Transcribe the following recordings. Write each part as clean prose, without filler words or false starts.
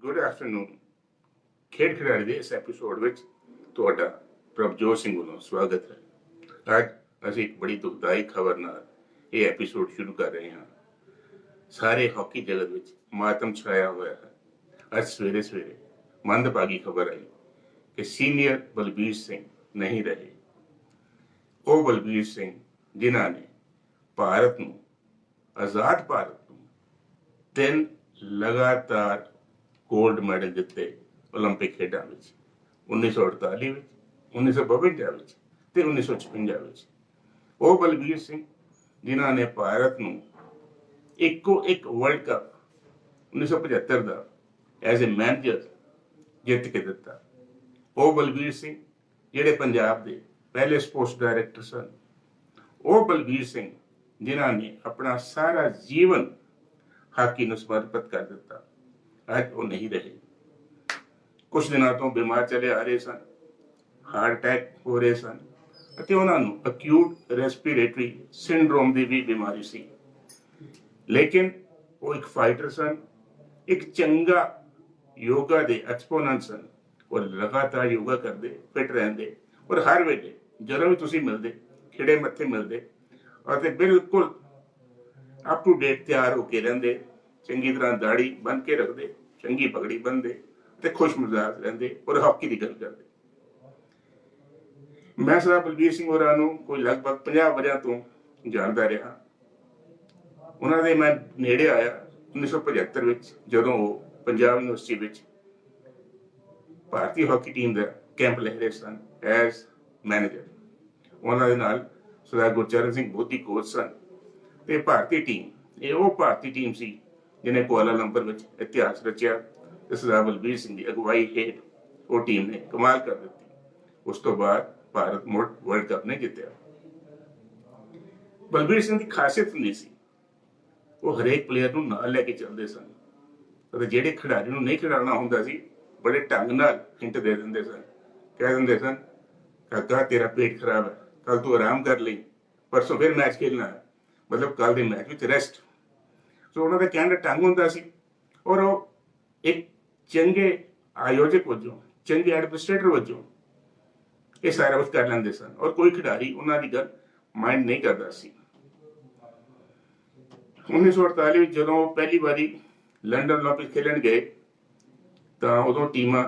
Good afternoon. ਖੇਡ ਖਿਡਾਰੀ ਦੇ ਇਸ ਐਪੀਸੋਡ ਵਿੱਚ ਤੁਹਾਡਾ ਪ੍ਰਭਜੋਤ ਸਿੰਘ ਵੱਲੋਂ ਸਵਾਗਤ ਹੈ। ਅੱਜ ਅਸੀਂ ਇੱਕ ਬੜੀ ਦੁਖਦਾਈ ਖਬਰ ਨਾਲ ਇਹ ਐਪੀਸੋਡ ਸ਼ੁਰੂ ਕਰ ਰਹੇ ਹਾਂ। ਸਾਰੇ ਹਾਕੀ ਜਗਤ ਵਿੱਚ ਮਾਤਮ ਛਾਇਆ ਹੋਇਆ ਹੈ। ਅੱਜ ਸਵੇਰੇ ਸਵੇਰੇ ਮੰਦਭਾਗੀ ਖਬਰ ਆਈ ਕਿ ਸੀਨੀਅਰ ਬਲਬੀਰ ਸਿੰਘ ਨਹੀਂ ਰਹੇ। ਉਹ ਬਲਬੀਰ ਸਿੰਘ ਜਿਨ੍ਹਾਂ ਨੇ ਭਾਰਤ ਨੂੰ, ਆਜ਼ਾਦ ਭਾਰਤ ਨੂੰ 3 ਲਗਾਤਾਰ ਗੋਲਡ ਮੈਡਲ ਦਿੱਤੇ ਓਲੰਪਿਕ ਖੇਡਾਂ ਵਿੱਚ, 1948 ਵਿੱਚ, 1952 ਵਿੱਚ ਤੇ 1956 ਵਿੱਚ। ਉਹ ਬਲਬੀਰ ਸਿੰਘ ਜਿਨ੍ਹਾਂ ਨੇ ਭਾਰਤ ਨੂੰ ਇੱਕੋ ਇੱਕ world cup 1975 the as a manager ਜਿੱਤ ਕੇ ਦਿੱਤਾ। ਉਹ ਬਲਬੀਰ ਸਿੰਘ ਜਿਹੜੇ ਪੰਜਾਬ ਦੇ ਪਹਿਲੇ ਸਪੋਰਟਸ ਡਾਇਰੈਕਟਰ ਸਨ। ਉਹ ਬਲਬੀਰ ਸਿੰਘ ਜਿਨ੍ਹਾਂ ਨੇ ਆਪਣਾ ਸਾਰਾ ਜੀਵਨ ਹਾਕੀ ਨੂੰ ਸਮਰਪਿਤ ਕਰ ਦਿੱਤਾ। ਅੱਜ ਉਹ ਨਹੀਂ ਰਹੇ। ਕੁਝ ਦਿਨਾਂ ਤੋਂ ਬਿਮਾਰ ਚਲੇ ਆ ਰਹੇ ਸਨ, ਹਾਰਟ ਅਟੈਕ ਹੋ ਰਹੇ ਸਨ ਅਤੇ ਉਹਨਾਂ ਨੂੰ ਅਕਿਊਟ ਰੈਸਪੀਰੇਟਰੀ ਸਿੰਡਰੋਮ ਦੀ ਵੀ ਬਿਮਾਰੀ ਸੀ। ਲੇਕਿਨ ਉਹ ਇੱਕ ਫਾਈਟਰ ਸਨ, ਇੱਕ ਚੰਗਾ ਯੋਗਾ ਦੇ ਐਕਸਪੋਨੈਂਟ ਸਨ। ਉਹ ਲਗਾਤਾਰ ਯੋਗਾ ਕਰਦੇ, ਫਿਟ ਰਹਿੰਦੇ ਔਰ ਹਰ ਵੇਲੇ ਜਦੋਂ ਵੀ ਤੁਸੀਂ ਮਿਲਦੇ, ਖਿੜੇ ਮੱਥੇ ਮਿਲਦੇ ਅਤੇ ਬਿਲਕੁਲ ਅਪ ਟੂ ਡੇਟ ਤਿਆਰ ਹੋ ਕੇ ਰਹਿੰਦੇ। ਚੰਗੀ ਤਰ੍ਹਾਂ ਦਾੜੀ ਬੰਨ ਕੇ ਰੱਖਦੇ, ਚੰਗੀ ਪਗੜੀ ਬੰਨਦੇ ਤੇ ਖੁਸ਼ ਮਿਜ਼ਾਜ ਰਹਿੰਦੇ ਔਰ ਹਾਕੀ ਦੀ ਗੱਲ ਕਰਦੇ। ਮੈਂ ਸਰਦਾਰ ਬਲਬੀਰ ਸਿੰਘ ਹੋਰਾਂ ਨੂੰ ਕੋਈ ਲਗਭਗ 50 ਵਰ੍ਹਿਆਂ ਤੋਂ ਜਾਣਦਾ ਰਿਹਾ। ਉਹਨਾਂ ਦੇ ਮੈਂ ਨੇੜੇ ਆਇਆ 1975 ਵਿੱਚ, ਜਦੋਂ ਉਹ ਪੰਜਾਬ ਯੂਨੀਵਰਸਿਟੀ ਵਿੱਚ ਭਾਰਤੀ ਹਾਕੀ ਟੀਮ ਦਾ ਕੈਂਪ ਲੈ ਰਹੇ ਸਨ ਐਜ਼ ਮੈਨੇਜਰ। ਉਹਨਾਂ ਦੇ ਨਾਲ ਸਰਦਾਰ ਗੁਰਚਰਨ ਸਿੰਘ ਬੋਧੀ ਕੋਚ ਸਨ ਤੇ ਭਾਰਤੀ ਟੀਮ, ਇਹ ਉਹ ਭਾਰਤੀ ਟੀਮ ਸੀ ਜਿਹਨੇ ਕੁਆਲਾਲੰਪਰ ਵਿੱਚ ਇਤਿਹਾਸ ਰਚਿਆ ਤੇ ਸਰਦਾਰ ਬਲਬੀਰ ਸਿੰਘ ਦੀ ਅਗਵਾਈ ਹੇਠ ਉਹ ਟੀਮ ਨੇ ਕਮਾਲ ਕਰ ਦਿੱਤੀ। ਉਸ ਤੋਂ ਬਾਅਦ ਭਾਰਤ ਮੁੜ ਵਰਲਡ ਕੱਪ ਨੇ ਜਿੱਤਿਆ। ਬਲਬੀਰ ਸਿੰਘ ਦੀ ਖਾਸੀਅਤ ਹੁੰਦੀ ਸੀ, ਉਹ ਹਰੇਕ ਪਲੇਅਰ ਨੂੰ ਨਾਲ ਲੈ ਕੇ ਚੱਲਦੇ ਸਨ ਅਤੇ ਜਿਹੜੇ ਖਿਡਾਰੀ ਨੂੰ ਨਹੀਂ ਖਿਡਾਉਣਾ ਹੁੰਦਾ ਸੀ ਬੜੇ ਢੰਗ ਨਾਲ ਹਿੰਟ ਦੇ ਦਿੰਦੇ ਸਨ। ਕਹਿ ਦਿੰਦੇ ਸਨ, ਕਾਕਾ ਤੇਰਾ ਪੇਟ ਖਰਾਬ ਹੈ, ਕੱਲ ਤੂੰ ਆਰਾਮ ਕਰ ਲਈ, ਪਰਸੋਂ ਫਿਰ ਮੈਚ ਖੇਲਣਾ ਹੈ, ਮਤਲਬ ਕੱਲ ਦੇ ਮੈਚ ਵਿੱਚ ਰੈਸਟ। ਸੋ ਉਹਨਾਂ ਦਾ ਕਹਿਣ ਦਾ ਢੰਗ ਹੁੰਦਾ ਸੀ ਔਰ ਉਹ ਇੱਕ ਚੰਗੇ ਆਯੋਜਕ ਵਜੋਂ, ਚੰਗੇ ਐਡਮਿਨਿਸਟ੍ਰੇਟਰ ਵਜੋਂ ਇਹ ਸਾਰਾ ਕੁਝ ਕਰ ਲੈਂਦੇ ਸਨ ਔਰ ਕੋਈ ਖਿਡਾਰੀ ਉਹਨਾਂ ਦੀ ਗੱਲ ਮਾਈਂਡ ਨਹੀਂ ਕਰਦਾ ਸੀ। 1948 ਵਿੱਚ ਜਦੋਂ ਪਹਿਲੀ ਵਾਰੀ ਲੰਡਨ ਓਲੰਪਿਕ ਖੇਲਣ ਗਏ ਤਾਂ ਉਦੋਂ ਟੀਮਾਂ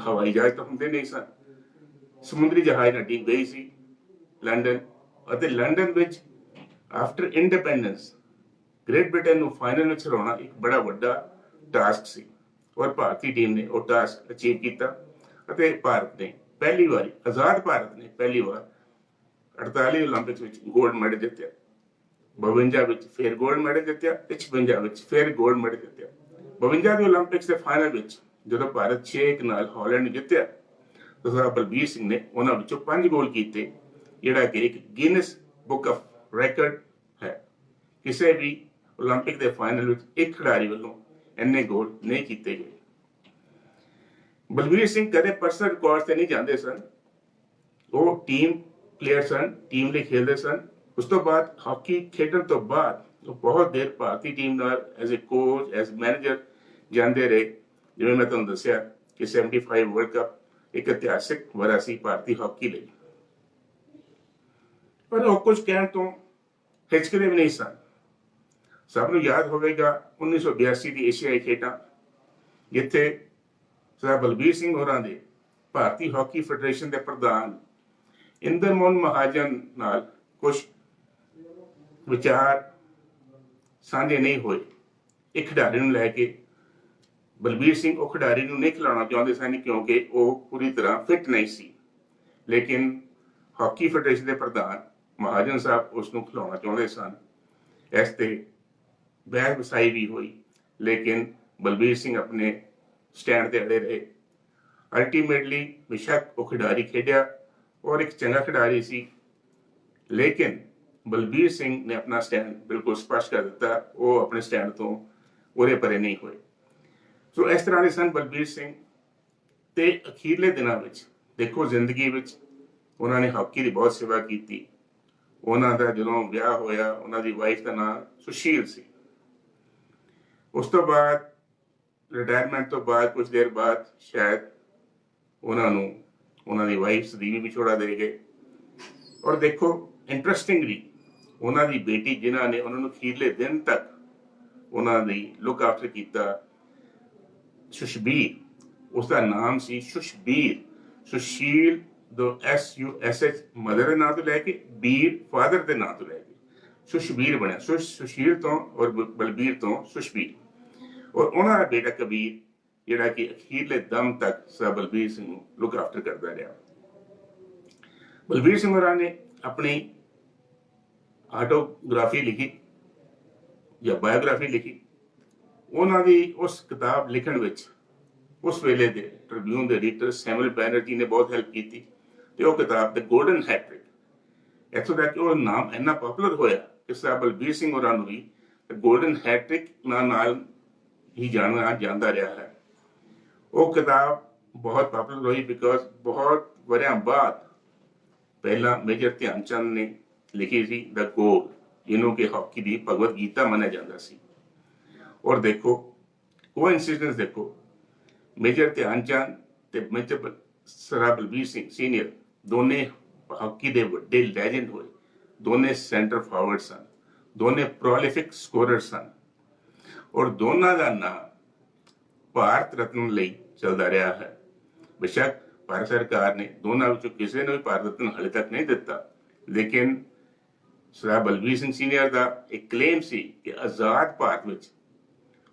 ਹਵਾਈ ਜਹਾਜ਼ ਤਾਂ ਹੁੰਦੇ ਨਹੀਂ ਸਨ, ਸਮੁੰਦਰੀ ਜਹਾਜ਼ ਨਾਲ ਟੀਮ ਗਈ ਸੀ ਲੰਡਨ। ਅਤੇ ਲੰਡਨ ਵਿੱਚ ਆਫਟਰ ਇੰਡੀਪੈਂਡੈਂਸ ਗ੍ਰੇਟ ਬ੍ਰਿਟੇਨ ਨੂੰ ਫਾਈਨਲ ਵਿੱਚ ਹਰਾਉਣਾ ਇੱਕ ਬੜਾ ਵੱਡਾ ਟਾਸਕ ਸੀ ਔਰ ਭਾਰਤੀ ਟੀਮ ਨੇ ਉਹ ਟਾਸਕ ਅਚੀਵ ਕੀਤਾ ਅਤੇ ਭਾਰਤ ਨੇ ਪਹਿਲੀ ਵਾਰੀ, ਆਜ਼ਾਦ ਭਾਰਤ ਨੇ ਪਹਿਲੀ ਵਾਰ 48 ਓਲੰਪਿਕਸ ਵਿੱਚ ਗੋਲਡ ਮੈਡਲ ਜਿੱਤਿਆ। 52 ਵਿੱਚ ਫਿਰ ਗੋਲਡ ਮੈਡਲ ਜਿੱਤਿਆ ਤੇ 56 ਵਿੱਚ ਫਿਰ ਗੋਲਡ ਮੈਡਲ ਜਿੱਤਿਆ। 52 ਦੇ ਓਲੰਪਿਕਸ ਦੇ ਫਾਈਨਲ ਵਿੱਚ ਜਦੋਂ ਭਾਰਤ 6 ਨਾਲ ਹਾਲੈਂਡ ਨੂੰ ਜਿੱਤਿਆ ਤਾਂ ਸਰਦਾਰ ਬਲਬੀਰ ਸਿੰਘ ਨੇ ਉਹਨਾਂ ਵਿੱਚੋਂ 5 ਗੋਲ ਕੀਤੇ, ਜਿਹੜਾ ਕਿ ਇੱਕ ਗਿਨੀਜ਼ ਬੁੱਕ ਆਫ ਰਿਕਾਰਡ ਹੈ। ਕਿਸੇ ਵੀ ਓਲੰਪਿਕ ਦੇ ਫਾਈਨਲ ਵਿੱਚ ਇੱਕ ਖਿਡਾਰੀ ਵੱਲੋਂ ਇੰਨੇ ਗੋਲ ਨਹੀਂ ਕੀਤੇ ਗਏ। ਬਲਬੀਰ ਸਿੰਘ ਕਦੇ ਪਰਸਨਲ ਰਿਕਾਰਡ ਤੇ ਨਹੀਂ ਜਾਂਦੇ ਸਨ, ਉਹ ਟੀਮ ਪਲੇਅਰ ਸਨ, ਟੀਮ ਲਈ ਖੇਡਦੇ ਸਨ। ਉਸ ਤੋਂ ਬਾਅਦ ਹਾਕੀ ਖੇਡਣ ਤੋਂ ਬਾਅਦ ਉਹ ਬਹੁਤ ਦੇਰ ਭਾਰਤੀ ਟੀਮ ਨਾਲ as a coach, as manager ਜਾਂਦੇ ਰਹੇ। ਜਿਵੇਂ ਮੈਂ ਤੁਹਾਨੂੰ ਦੱਸਿਆ ਕਿ 75 ਵਰਲਡ ਕੱਪ ਇੱਕ ਇਤਿਹਾਸਿਕ ਵਰ੍ਹਾ ਸੀ ਭਾਰਤੀ ਹਾਕੀ ਲਈ। ਪਰ ਉਹ ਕੁਝ ਕਹਿਣ ਤੋਂ ਹਿਚਕਦੇ ਵੀ ਨਹੀਂ ਸਨ। ਸਭ ਨੂੰ ਯਾਦ ਹੋਵੇਗਾ 1982 ਦੀ ਏਸ਼ੀਆਈ ਖੇਡਾਂ, ਜਿੱਥੇ ਸਰਦਾਰ ਬਲਬੀਰ ਸਿੰਘ ਹੋਰਾਂ ਦੇ ਭਾਰਤੀ ਹਾਕੀ ਫੈਡਰੇਸ਼ਨ ਦੇ ਪ੍ਰਧਾਨ ਇੰਦਰ ਮੋਹਨ ਮਹਾਜਨ ਨਾਲ ਕੁਝ ਵਿਚਾਰ ਸਾਂਝੇ ਨਹੀਂ ਹੋਏ ਇੱਕ ਖਿਡਾਰੀ ਨੂੰ ਲੈ ਕੇ। ਬਲਬੀਰ ਸਿੰਘ ਉਹ ਖਿਡਾਰੀ ਨੂੰ ਨਹੀਂ ਖਿਲਾਉਣਾ ਚਾਹੁੰਦੇ ਸਨ ਕਿਉਂਕਿ ਉਹ ਪੂਰੀ ਤਰ੍ਹਾਂ ਫਿੱਟ ਨਹੀਂ ਸੀ, ਲੇਕਿਨ ਹਾਕੀ ਫੈਡਰੇਸ਼ਨ ਦੇ ਪ੍ਰਧਾਨ ਮਹਾਜਨ ਸਾਹਿਬ ਉਸ ਨੂੰ ਖਿਲਾਉਣਾ ਚਾਹੁੰਦੇ ਸਨ। ਇਸ ਤੇ ਬਹਿਸ ਵਸਾਈ ਵੀ ਹੋਈ, ਲੇਕਿਨ ਬਲਬੀਰ ਸਿੰਘ ਆਪਣੇ ਸਟੈਂਡ ਤੇ ਅੜੇ ਰਹੇ। ਅਲਟੀਮੇਟਲੀ ਬੇਸ਼ੱਕ ਉਹ ਖਿਡਾਰੀ ਖੇਡਿਆ ਔਰ ਇੱਕ ਚੰਗਾ ਖਿਡਾਰੀ ਸੀ, ਲੇਕਿਨ ਬਲਬੀਰ ਸਿੰਘ ਨੇ ਆਪਣਾ ਸਟੈਂਡ ਬਿਲਕੁਲ ਸਪਸ਼ਟ ਕਰ ਦਿੱਤਾ। ਉਹ ਆਪਣੇ ਸਟੈਂਡ ਤੋਂ ਉਰੇ ਪਰੇ ਨਹੀਂ ਹੋਏ। ਸੋ ਇਸ ਤਰ੍ਹਾਂ ਦੇ ਸਨ ਬਲਬੀਰ ਸਿੰਘ। ਤੇ ਅਖੀਰਲੇ ਦਿਨਾਂ ਵਿੱਚ ਦੇਖੋ, ਜ਼ਿੰਦਗੀ ਵਿੱਚ ਉਹਨਾਂ ਨੇ ਹਾਕੀ ਦੀ ਬਹੁਤ ਸੇਵਾ ਕੀਤੀ। ਉਹਨਾਂ ਦਾ ਜਦੋਂ ਵਿਆਹ ਹੋਇਆ, ਉਹਨਾਂ ਦੀ ਵਾਈਫ ਦਾ ਨਾਮ ਸੁਸ਼ੀਲ ਸੀ। ਉਸ ਤੋਂ ਬਾਅਦ ਰਿਟਾਇਰਮੈਂਟ ਤੋਂ ਬਾਅਦ ਕੁਝ ਦੇਰ ਬਾਅਦ ਸ਼ਾਇਦ ਉਹਨਾਂ ਦੀ ਵਾਈਫ ਦੀ ਵੀ ਵਿਛੋੜਾ ਦੇ ਗਏ। ਔਰ ਦੇਖੋ ਇੰਟਰਸਟਿੰਗਲੀ ਉਹਨਾਂ ਦੀ ਬੇਟੀ ਜਿਨ੍ਹਾਂ ਨੇ ਉਹਨਾਂ ਨੂੰ ਅਖੀਰਲੇ ਦਿਨ ਤੱਕ ਉਹਨਾਂ ਦੀ ਲੁੱਕ ਆਫਟਰ ਕੀਤਾ, ਸੁਸ਼ਬੀਰ, ਉਸਦਾ ਨਾਮ ਸੀ ਸੁਸ਼ਬੀਰ। ਸੁਸ਼ੀਲ ਦੋ SUSH ਮਦਰ ਦੇ ਨਾਂ ਤੋਂ ਲੈ ਕੇ ਬੀਰ ਫਾਦਰ ਦੇ ਨਾਂ ਤੋਂ ਲੈ ਕੇ ਸੁਸ਼ਬੀਰ ਬਣਿਆ। ਸੁਸ਼ੀਲ ਤੋਂ ਔਰ ਬਲਬੀਰ ਤੋਂ ਸੁਸ਼ਬੀਰ। ਔਰ ਉਹਨਾਂ ਦਾ ਬੇਟਾ ਕਬੀਰ ਜਿਹੜਾ ਕਿ ਅਖੀਰਲੇ ਦਮ ਤੱਕ ਸਰ ਬਲਬੀਰ ਸਿੰਘ ਨੂੰ ਲੁੱਕ ਆਫਟਰ ਕਰਦਾ ਰਿਹਾ। ਬਲਬੀਰ ਸਿੰਘ ਹੋਰਾਂ ਨੇ ਆਪਣੀ ਆਟੋਗ੍ਰਾਫੀ ਲਿਖੀ ਜਾਂ ਬਾਇਓਗ੍ਰਾਫੀ ਲਿਖੀ। ਉਹਨਾਂ ਦੀ ਉਸ ਕਿਤਾਬ ਲਿਖਣ ਵਿੱਚ ਉਸ ਵੇਲੇ ਦੇ ਟ੍ਰਿਬਿਊਨ ਦੇ ਐਡੀਟਰ ਸੈਮੂਅਲ ਬੈਨਰਜੀ ਨੇ ਬਹੁਤ ਹੈਲਪ ਕੀਤੀ ਤੇ ਉਹ ਕਿਤਾਬ ਦ ਗੋਲਡਨ ਹੈਟ੍ਰਿਕ, ਇੱਥੋਂ ਤੱਕ ਕਿ ਉਹ ਨਾਮ ਇੰਨਾ ਪਪੂਲਰ ਹੋਇਆ ਕਿ ਸਰ ਬਲਬੀਰ ਸਿੰਘ ਹੋਰਾਂ ਨੂੰ ਵੀ ਗੋਲਡਨ ਹੈਟ੍ਰਿਕ ਨਾਲ ਹੀ ਜਾਣਿਆ ਜਾਂਦਾ ਰਿਹਾ ਹੈ। ਉਹ ਕਿਤਾਬ ਬਹੁਤ ਪਪੂਲਰ ਹੋਈ ਬਿਕੋਜ਼ ਬਹੁਤ ਵਰਿਆਂ ਬਾਅਦ ਪਹਿਲਾਂ ਮੇਜਰ ਧਿਆਨ ਚੰਦ ਨੇ ਲਿਖੀ ਸੀ ਦ ਗੋਲ, ਜਿਹਨੂੰ ਕਿ ਹਾਕੀ ਦੀ ਭਗਵਦ ਗੀਤਾ ਮੰਨਿਆ ਜਾਂਦਾ ਸੀ। ਔਰ ਦੇਖੋ ਕੋਇਨਸੀਡੈਂਸ, ਦੇਖੋ ਮੇਜਰ ਧਿਆਨ ਚੰਦ ਤੇ major sir Balbir Singh senior ਦੋਨੇ ਹਾਕੀ ਦੇ ਵੱਡੇ ਲੈਜੈਂਡ ਹੋਏ। ਦੋਨੇ ਸੈਂਟਰ ਫਾਰਵਰਡ ਸਨ, ਦੋਨੇ ਪ੍ਰੋਲਿਫਿਕ ਸਕੋਰਰ ਸਨ ਔਰ ਦੋਨਾਂ ਦਾ ਨਾਮ ਭਾਰਤ ਰਤਨ ਲਈ ਚੱਲਦਾ ਰਿਹਾ ਹੈ। ਬੇਸ਼ੱਕ ਭਾਰਤ ਸਰਕਾਰ ਨੇ ਦੋਨਾਂ ਵਿੱਚੋਂ ਕਿਸੇ ਨੂੰ ਵੀ ਭਾਰਤ ਰਤਨ ਹਾਲੇ ਤੱਕ ਨਹੀਂ ਦਿੱਤਾ, ਲੇਕਿਨ ਸਰ ਬਲਬੀਰ ਸਿੰਘ ਸੀਨੀਅਰ ਦਾ ਇੱਕ ਕਲੇਮ ਸੀ ਕਿ ਆਜ਼ਾਦ ਭਾਰਤ ਵਿੱਚ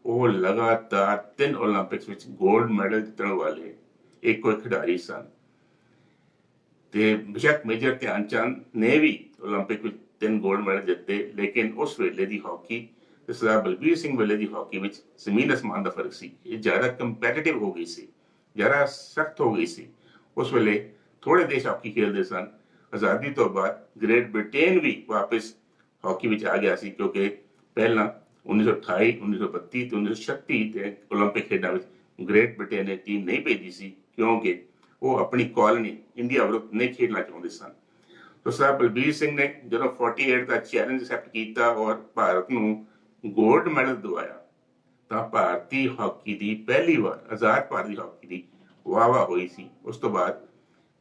ਉਹ ਲਗਾਤਾਰ 3 ਓਲੰਪਿਕਸ ਵਿੱਚ ਗੋਲਡ ਮੈਡਲ ਜਿੱਤਣ ਵਾਲੇ ਇੱਕੋ ਇੱਕ ਖਿਡਾਰੀ ਸਨ। ਤੇ ਬੇਸ਼ੱਕ ਮੇਜਰ ਧਿਆਨ ਚੰਦ ਨੇ ਵੀ ਓਲੰਪਿਕ ਵਿੱਚ 3 ਗੋਲਡ ਮੈਡਲ ਜਿੱਤੇ, ਲੇਕਿਨ ਉਸ ਵੇਲੇ ਦੀ ਹਾਕੀ ਤੇ ਸਰਦਾਰ ਬਲਬੀਰ ਸਿੰਘ ਵੇਲੇ ਦੀ ਹਾਕੀ ਵਿੱਚ ਜ਼ਮੀਨ ਅਸਮਾਨ ਦਾ ਫਰਕ ਸੀ। ਇਹ ਜ਼ਿਆਦਾ ਕੰਪੈਟੀਟਿਵ ਹੋ ਗਈ ਸੀ, ਜ਼ਿਆਦਾ ਸਖਤ ਹੋ ਗਈ ਸੀ। ਉਸ ਵੇਲੇ ਥੋੜੇ ਦੇਸ਼ ਹਾਕੀ ਖੇਡਦੇ ਸਨ। ਆਜ਼ਾਦੀ ਤੋਂ ਬਾਅਦ ਗ੍ਰੇਟ ਬ੍ਰਿਟੇਨ ਵੀ ਵਾਪਸ ਹਾਕੀ ਵਿੱਚ ਆ ਗਿਆ ਸੀ, ਕਿਉਂਕਿ ਪਹਿਲਾਂ 1928, 1932 ਤੇ 1936 ਦੇ ਓਲੰਪਿਕ ਖੇਡਾਂ ਵਿੱਚ ਗ੍ਰੇਟ ਬ੍ਰਿਟੇਨ ਨੇ ਟੀਮ ਨਹੀਂ ਭੇਜੀ ਸੀ, ਕਿਉਂਕਿ ਉਹ ਆਪਣੀ ਕਾਲੋਨੀ ਇੰਡੀਆ ਵਿਰੁੱਧ ਨਹੀਂ ਖੇਡਣਾ ਚਾਹੁੰਦੇ ਸਨ। ਤਾਂ ਸਰ ਬਲਬੀਰ ਸਿੰਘ ਨੇ ਜਦੋਂ 48 ਦਾ ਚੈਲੰਜ ਐਕਸੈਪਟ ਕੀਤਾ ਔਰ ਭਾਰਤ ਨੂੰ ਗੋਲਡ ਮੈਡਲ ਦਿਵਾਇਆ, ਤਾਂ ਭਾਰਤੀ ਹਾਕੀ ਦੀ ਪਹਿਲੀ ਵਾਰ ਆਜ਼ਾਦ ਭਾਰਤ ਦੀ ਹਾਕੀ ਦੀ ਵਾਹ ਹੋਈ ਸੀ। ਉਸ ਤੋਂ ਬਾਅਦ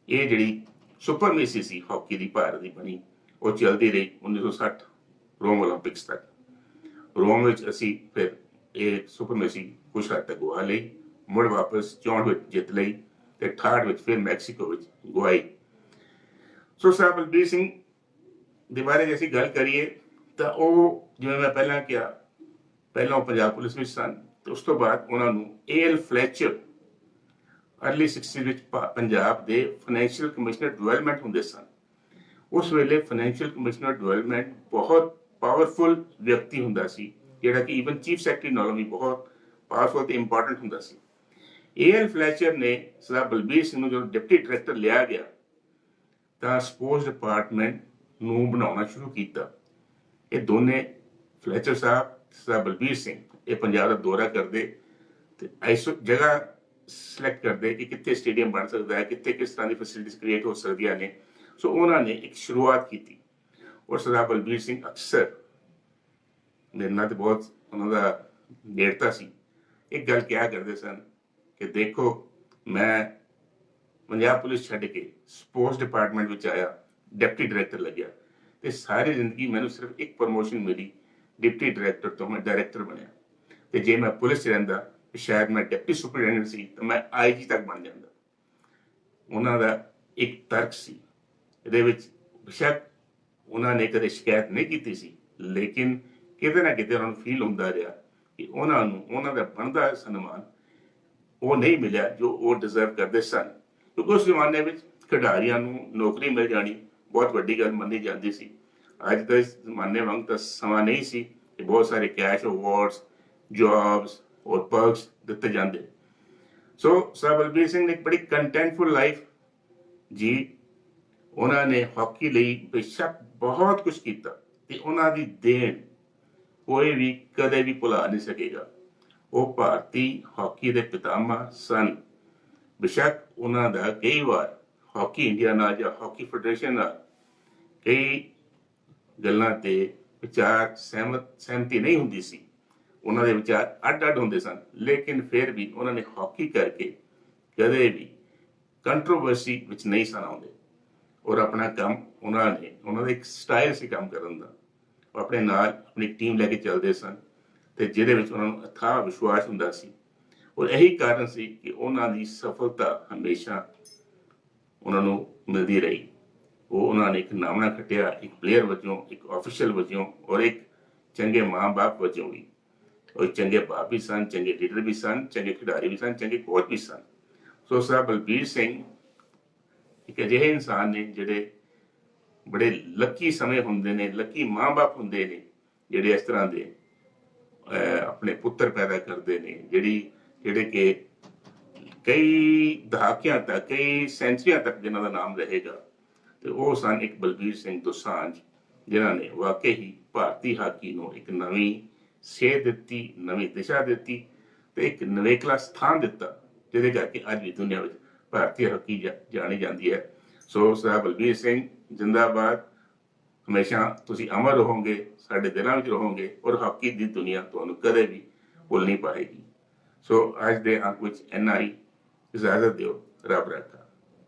ਇਹ ਜਿਹੜੀ ਸੁਪਰਮੇਸੀ ਸੀ ਹਾਕੀ ਦੀ ਭਾਰਤ ਦੀ ਬਣੀ, ਉਹ ਚੱਲਦੀ ਰਹੀ 1960 ਰੋਮ ਓਲੰਪਿਕਸ ਤੱਕ। ਰੋਮ ਵਿੱਚ ਅਸੀਂ ਫਿਰ ਇਹ ਸੁਪਰਮੇਸੀ ਕੁਛ ਹੱਦ ਤੱਕ ਗਵਾ ਲਈ, ਮੁੜ ਵਾਪਸ 64 ਵਿੱਚ ਜਿੱਤ ਲਈ ਤੇ 68 ਵਿੱਚ ਫਿਰ ਮੈਕਸੀਕੋ ਵਿੱਚ ਗਵਾਈ। ਸੋ ਸਰ ਬਲਬੀਰ ਸਿੰਘ ਦੇ ਬਾਰੇ ਜੇ ਅਸੀਂ ਗੱਲ ਕਰੀਏ ਤਾਂ ਉਹ, ਜਿਵੇਂ ਮੈਂ ਪਹਿਲਾਂ ਕਿਹਾ, ਪਹਿਲਾਂ ਉਹ ਪੰਜਾਬ ਪੁਲਿਸ ਵਿੱਚ ਸਨ ਤੇ ਉਸ ਤੋਂ ਬਾਅਦ ਉਹਨਾਂ ਨੂੰ AL ਫਲੈਚਰ ਅਰਲੀ 60 ਵਿੱਚ ਪੰਜਾਬ ਦੇ ਫਾਈਨੈਂਸ਼ੀਅਲ ਕਮਿਸ਼ਨਰ ਡਿਵੈਲਪਮੈਂਟ ਹੁੰਦੇ ਸਨ। ਉਸ ਵੇਲੇ ਫਾਈਨੈਂਸ਼ੀਅਲ ਕਮਿਸ਼ਨਰ ਡਿਵੈਲਪਮੈਂਟ ਬਹੁਤ ਪਾਵਰਫੁਲ ਵਿਅਕਤੀ ਹੁੰਦਾ ਸੀ, ਜਿਹੜਾ ਕਿ ਈਵਨ ਚੀਫ ਸੈਕਟਰੀ ਨਾਲੋਂ ਵੀ ਬਹੁਤ ਪਾਵਰਫੁਲ ਤੇ ਇੰਪੋਰਟੈਂਟ ਹੁੰਦਾ ਸੀ। AL ਫਲੈਚਰ ਨੇ ਸਰਦਾਰ ਬਲਬੀਰ ਸਿੰਘ ਨੂੰ ਜਦੋਂ ਡਿਪਟੀ ਡਾਇਰੈਕਟਰ ਲਿਆ ਗਿਆ ਤਾਂ ਸਪੋਰਟਸ ਡਿਪਾਰਟਮੈਂਟ ਨੂੰ ਬਣਾਉਣਾ ਸ਼ੁਰੂ ਕੀਤਾ। ਇਹ ਦੋਨੇ ਫਲੈਚਰ ਸਾਹਿਬ, ਸਰਦਾਰ ਬਲਬੀਰ ਸਿੰਘ, ਇਹ ਪੰਜਾਬ ਦਾ ਦੌਰਾ ਕਰਦੇ ਤੇ ਐਸੋ ਜਗ੍ਹਾ ਸਿਲੈਕਟ ਕਰਦੇ ਕਿ ਕਿੱਥੇ ਸਟੇਡੀਅਮ ਬਣ ਸਕਦਾ ਹੈ, ਕਿੱਥੇ ਕਿਸ ਤਰ੍ਹਾਂ ਦੀ ਫੈਸਿਲਿਟੀਜ਼ ਕ੍ਰੀਏਟ ਹੋ ਸਕਦੀਆਂ ਨੇ। ਸੋ ਉਹਨਾਂ ਨੇ ਇੱਕ ਸ਼ੁਰੂਆਤ ਕੀਤੀ ਔਰ ਸਰਦਾਰ ਬਲਬੀਰ ਸਿੰਘ ਅਕਸਰ ਮੇਰੇ ਨਾਲ ਤੇ ਬਹੁਤ ਉਹਨਾਂ ਦਾ ਨੇੜਤਾ ਸੀ। ਇੱਕ ਗੱਲ ਕਿਹਾ ਕਰਦੇ ਸਨ ਕਿ ਦੇਖੋ, ਮੈਂ ਪੰਜਾਬ ਪੁਲਿਸ ਛੱਡ ਕੇ ਸਪੋਰਟਸ ਡਿਪਾਰਟਮੈਂਟ ਵਿੱਚ ਆਇਆ, ਡਿਪਟੀ ਡਾਇਰੈਕਟਰ ਲੱਗਿਆ ਤੇ ਸਾਰੀ ਜ਼ਿੰਦਗੀ ਮੈਨੂੰ ਸਿਰਫ ਇੱਕ ਪ੍ਰਮੋਸ਼ਨ ਮਿਲੀ, ਡਿਪਟੀ ਡਾਇਰੈਕਟਰ ਤੋਂ ਮੈਂ ਡਾਇਰੈਕਟਰ ਬਣਿਆ। ਤੇ ਜੇ ਮੈਂ ਪੁਲਿਸ 'ਚ ਰਹਿੰਦਾ ਸ਼ਾਇਦ ਮੈਂ ਡਿਪਟੀ ਸੁਪਰਡੈਂਟ ਸੀ ਤਾਂ ਮੈਂ IG ਤੱਕ ਬਣ ਜਾਂਦਾ। ਉਹਨਾਂ ਦਾ ਇੱਕ ਤਰਕ ਸੀ ਇਹਦੇ ਵਿੱਚ। ਬੇਸ਼ੱਕ ਉਹਨਾਂ ਨੇ ਕਦੇ ਸ਼ਿਕਾਇਤ ਨਹੀਂ ਕੀਤੀ ਸੀ, ਲੇਕਿਨ ਕਿਤੇ ਨਾ ਕਿਤੇ ਉਹਨਾਂ ਨੂੰ ਫੀਲ ਹੁੰਦਾ ਰਿਹਾ ਕਿ ਉਹਨਾਂ ਨੂੰ ਉਹਨਾਂ ਦਾ ਬਣਦਾ ਸਨਮਾਨ ਉਹ ਨਹੀਂ ਮਿਲਿਆ ਜੋ ਉਹ ਡਿਜ਼ਰਵ ਕਰਦੇ ਸਨ। ਕਿਉਂਕਿ ਉਸ ਜ਼ਮਾਨੇ ਵਿੱਚ ਖਿਡਾਰੀਆਂ ਨੂੰ ਨੌਕਰੀ ਮਿਲ ਜਾਣੀ ਬਹੁਤ ਵੱਡੀ ਗੱਲ ਮੰਨੀ ਜਾਂਦੀ ਸੀ। ਅੱਜ ਦੇ ਜ਼ਮਾਨੇ ਵਾਂਗ ਤਾਂ ਸਮਾਂ ਨਹੀਂ ਸੀ ਕਿ ਬਹੁਤ ਸਾਰੇ ਕੈਸ਼ ਅਵਾਰਡਸ, ਜੌਬਸ ਔਰ ਪਰਕਸ ਦਿੱਤੇ ਜਾਂਦੇ। ਸੋ ਸਰ ਬਲਬੀਰ ਸਿੰਘ ਨੇ ਇੱਕ ਬੜੀ ਕੰਟੈਂਟਫੁਲ ਲਾਈਫ ਜੀ। ਉਹਨਾਂ ਨੇ ਹਾਕੀ ਲਈ ਬੇਸ਼ੱਕ ਬਹੁਤ ਕੁਝ ਕੀਤਾ ਤੇ ਉਹਨਾਂ ਦੀ ਦੇਣ ਕੋਈ ਵੀ ਕਦੇ ਵੀ ਭੁਲਾ ਨਹੀਂ ਸਕੇਗਾ। ਉਹ ਭਾਰਤੀ ਹਾਕੀ ਦੇ ਪਿਤਾਮਾ ਸਨ। ਬੇਸ਼ੱਕ ਉਹਨਾਂ ਦਾ ਕਈ ਵਾਰ ਹਾਕੀ ਇੰਡੀਆ ਨਾਲ ਜਾਂ ਹਾਕੀ ਫੈਡਰੇਸ਼ਨ ਨਾਲ ਕਈ ਗੱਲਾਂ ਤੇ ਵਿਚਾਰ ਸਹਿਮਤੀ ਨਹੀਂ ਹੁੰਦੀ ਸੀ, ਉਹਨਾਂ ਦੇ ਵਿਚਾਰ ਅੱਡ-ਅੱਡ ਹੁੰਦੇ ਸਨ, ਲੇਕਿਨ ਫਿਰ ਵੀ ਉਹਨਾਂ ਨੇ ਹਾਕੀ ਕਰਕੇ ਕਦੇ ਵੀ ਕੰਟਰੋਵਰਸੀ ਵਿੱਚ ਨਹੀਂ ਸਨ ਆਉਂਦੇ। ਔਰ ਆਪਣਾ ਕੰਮ ਉਹਨਾਂ ਦਾ ਇੱਕ ਸਟਾਈਲ ਸੀ ਕੰਮ ਕਰਨ ਦਾ। ਉਹ ਆਪਣੇ ਨਾਲ ਆਪਣੀ ਟੀਮ ਲੈ ਕੇ ਚੱਲਦੇ ਸਨ ਤੇ ਜਿਹਦੇ ਵਿੱਚ ਉਹਨਾਂ ਨੂੰ ਅਥਾਹ ਵਿਸ਼ਵਾਸ ਹੁੰਦਾ ਸੀ। ਔਰ ਇਹੀ ਕਾਰਨ ਸੀ ਕਿ ਉਹਨਾਂ ਦੀ ਸਫਲਤਾ ਹਮੇਸ਼ਾ ਉਹਨਾਂ ਨੂੰ ਮਿਲਦੀ ਰਹੀ। ਉਹਨਾਂ ਨੇ ਇੱਕ ਨਾਮਣਾ ਖੱਟਿਆ, ਇੱਕ ਪਲੇਅਰ ਵਜੋਂ, ਇੱਕ ਆਫੀਸ਼ੀਅਲ ਵਜੋਂ ਔਰ ਇੱਕ ਚੰਗੇ ਮਾਂ-ਬਾਪ ਵਜੋਂ ਵੀ। ਉਹ ਚੰਗੇ ਬਾਪ ਵੀ ਸਨ, ਚੰਗੇ ਲੀਡਰ ਵੀ ਸਨ, ਚੰਗੇ ਖਿਡਾਰੀ ਵੀ ਸਨ, ਚੰਗੇ ਕੋਚ ਵੀ ਸਨ। ਸੋ ਸਰਦਾਰ ਬਲਬੀਰ ਸਿੰਘ ਇੱਕ ਅਜਿਹੇ ਇਨਸਾਨ ਨੇ ਜਿਹੜੇ ਬੜੇ ਲੱਕੀ ਸਮੇਂ ਹੁੰਦੇ ਨੇ, ਲੱਕੀ ਮਾਂ-ਬਾਪ ਹੁੰਦੇ ਨੇ ਜਿਹੜੇ ਇਸ ਤਰ੍ਹਾਂ ਦੇ ਆਪਣੇ ਪੁੱਤਰ ਪੈਦਾ ਕਰਦੇ ਨੇ, ਜਿਹੜੇ ਕਿ ਕਈ ਦਹਾਕਿਆਂ ਤੱਕ, ਕਈ ਸੈਂਚਰੀਆਂ ਤੱਕ ਜਿਨ੍ਹਾਂ ਦਾ ਨਾਮ ਰਹੇਗਾ। ਤੇ ਉਹ ਸਨ ਇੱਕ ਬਲਬੀਰ ਸਿੰਘ ਦੋਸਾਂਝ, ਜਿਨ੍ਹਾਂ ਨੇ ਵਾਕਈ ਹੀ ਭਾਰਤੀ ਹਾਕੀ ਨੂੰ ਇੱਕ ਨਵੀਂ ਸੇਧ ਦਿੱਤੀ, ਨਵੀਂ ਦਿਸ਼ਾ ਦਿੱਤੀ ਤੇ ਇੱਕ ਨਵੇਕਲਾ ਸਥਾਨ ਦਿੱਤਾ, ਜਿਹਦੇ ਕਰਕੇ ਅੱਜ ਵੀ ਦੁਨੀਆ ਵਿੱਚ ਭਾਰਤੀ ਹਾਕੀ ਜਾਣੀ ਜਾਂਦੀ ਹੈ। ਸੋ ਸਰਦਾਰ ਬਲਬੀਰ ਸਿੰਘ ਜਿੰਦਾਬਾਦ। ਹਮੇਸ਼ਾ ਤੁਸੀਂ ਅਮਰ ਰਹੋਗੇ, ਸਾਡੇ ਦਿਲਾਂ ਵਿੱਚ ਰਹੋਗੇ ਔਰ ਹਾਕੀ ਦੀ ਦੁਨੀਆ ਤੁਹਾਨੂੰ ਕਦੇ ਵੀ ਭੁੱਲ ਨਹੀਂ ਪਾਏਗੀ। ਸੋ ਅੱਜ ਦੇ ਅੰਕ ਵਿੱਚ ਇੰਨਾ ਹੀ। ਇਜਾਜ਼ਤ ਦਿਓ। ਰੱਬ ਰਾਖਾ।